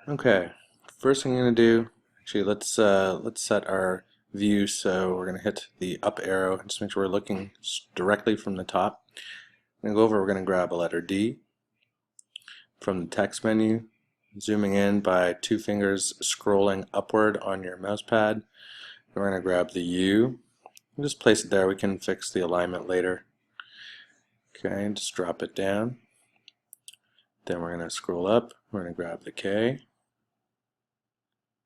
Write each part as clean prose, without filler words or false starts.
Okay, first thing I'm gonna do, actually let's set our view so we're gonna hit the up arrow and just make sure we're looking directly from the top. I'm gonna go over, we're gonna grab a letter D from the text menu, zooming in by two fingers scrolling upward on your mouse pad. We're gonna grab the U and just place it there. We can fix the alignment later. Okay, and just drop it down. Then we're gonna scroll up, we're gonna grab the K,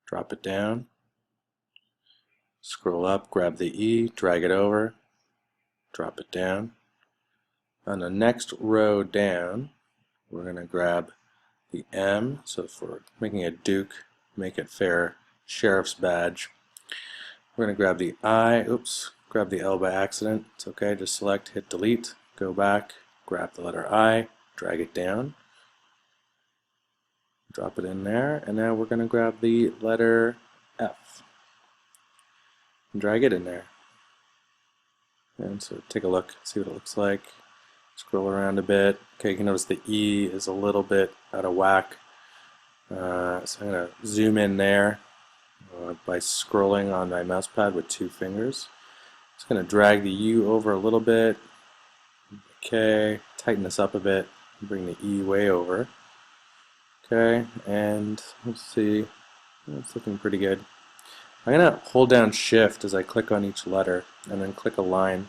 drop it down. Scroll up, grab the E, drag it over, drop it down. On the next row down, we're going to grab the M, so if we're making a Duke, make it fair, sheriff's badge. We're going to grab the I, grab the L by accident, it's okay, just select, hit delete, go back, grab the letter I, drag it down, drop it in there, and now we're going to grab the letter F, and drag it in there. And so take a look, see what it looks like. Scroll around a bit. Okay, you can notice the E is a little bit out of whack. So I'm going to zoom in there by scrolling on my mouse pad with two fingers. Just going to drag the U over a little bit. Okay, tighten this up a bit. Bring the E way over. Okay, and let's see. It's looking pretty good. I'm going to hold down Shift as I click on each letter and then click Align.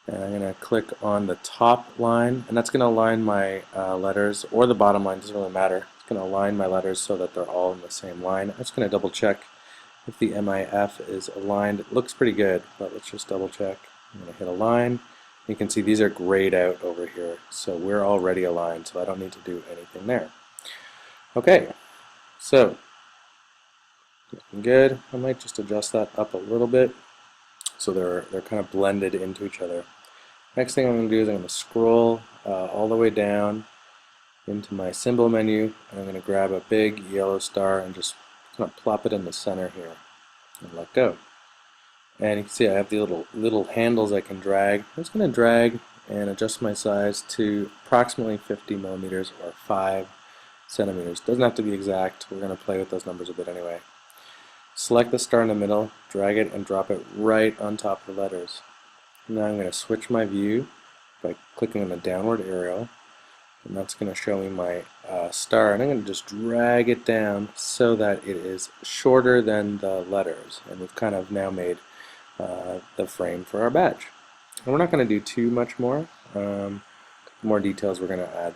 And I'm going to click on the top line, and that's going to align my letters, or the bottom line, doesn't really matter. It's going to align my letters so that they're all in the same line. I'm just going to double check if the MIF is aligned. It looks pretty good, but let's just double check. I'm going to hit Align. You can see these are grayed out over here, so we're already aligned, so I don't need to do anything there. Okay, so looking good. I might just adjust that up a little bit so they're kind of blended into each other. Next thing I'm going to do is I'm going to scroll all the way down into my symbol menu, and I'm going to grab a big yellow star and just kind of plop it in the center here and let go. And you can see I have the little handles I can drag. I'm just going to drag and adjust my size to approximately 50 millimeters or 5 centimeters. Doesn't have to be exact. We're going to play with those numbers a bit anyway. Select the star in the middle, drag it and drop it right on top of the letters. Now I'm going to switch my view by clicking on the downward arrow, and that's going to show me my star, and I'm going to just drag it down so that it is shorter than the letters, and we've kind of now made the frame for our badge. And we're not going to do too much more. More details we're going to add.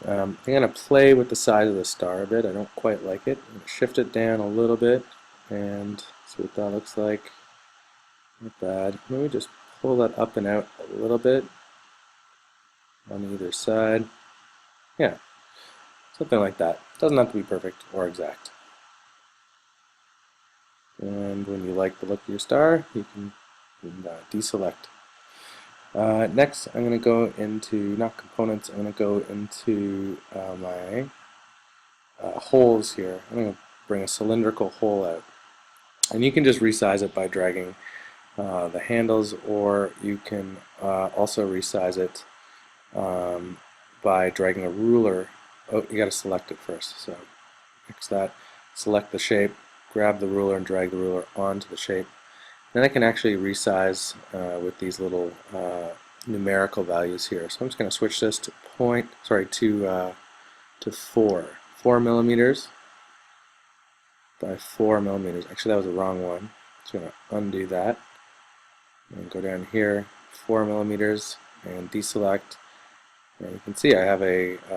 I'm going to play with the size of the star a bit. I don't quite like it. I'm going to shift it down a little bit and see what that looks like. Not bad. Maybe just pull that up and out a little bit on either side. Yeah, something like that. Doesn't have to be perfect or exact. And when you like the look of your star, you can deselect. Next, I'm going to go into, not components, I'm going to go into my holes here. I'm going to bring a cylindrical hole out. And you can just resize it by dragging the handles, or you can also resize it by dragging a ruler. Oh, you got to select it first. So fix that. Select the shape, grab the ruler, and drag the ruler onto the shape. Then I can actually resize with these little numerical values here. So I'm just going to switch this to 4 millimeters by 4 millimeters. Actually, that was the wrong one. Just going to undo that and go down here, 4 millimeters, and deselect. And you can see I have a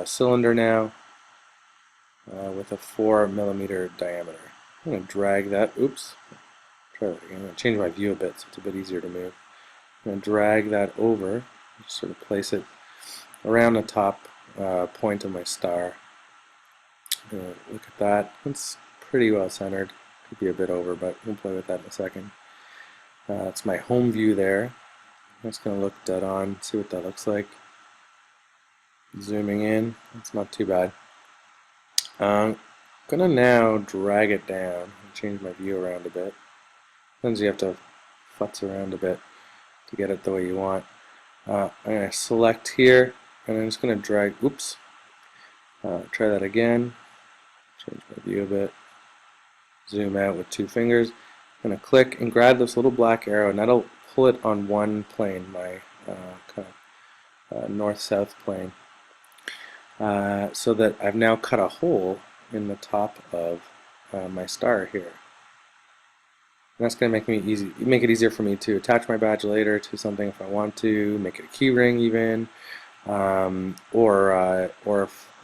cylinder now with a 4 millimeter diameter. I'm going to drag that. Try that again. I'm going to change my view a bit so it's a bit easier to move. I'm going to drag that over, just sort of place it around the top point of my star. Look at that. It's pretty well centered. Could be a bit over, but we'll play with that in a second. That's my home view there. I'm just going to look dead on, see what that looks like. Zooming in, it's not too bad. I'm going to now drag it down and change my view around a bit. Sometimes you have to futz around a bit to get it the way you want. I'm going to select here and I'm just going to drag, oops, try that again, change my view a bit, zoom out with 2 fingers. I'm going to click and grab this little black arrow, and that'll pull it on one plane, my kind of north-south plane, so that I've now cut a hole in the top of my star here. And that's going to make it easier for me to attach my badge later to something if I want to, make it a key ring even, or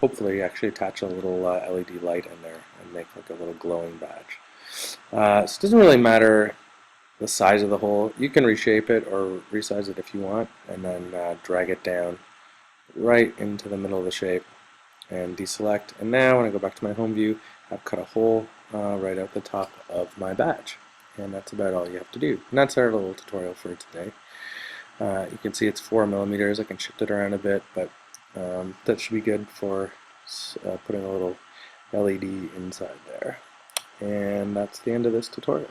hopefully actually attach a little LED light in there and make like a little glowing badge. So it doesn't really matter the size of the hole. You can reshape it or resize it if you want, and then drag it down right into the middle of the shape and deselect. And now when I go back to my home view, I've cut a hole right out the top of my badge. And that's about all you have to do. And that's our little tutorial for today. You can see it's 4 millimeters. I can shift it around a bit, but that should be good for putting a little LED inside there. And that's the end of this tutorial.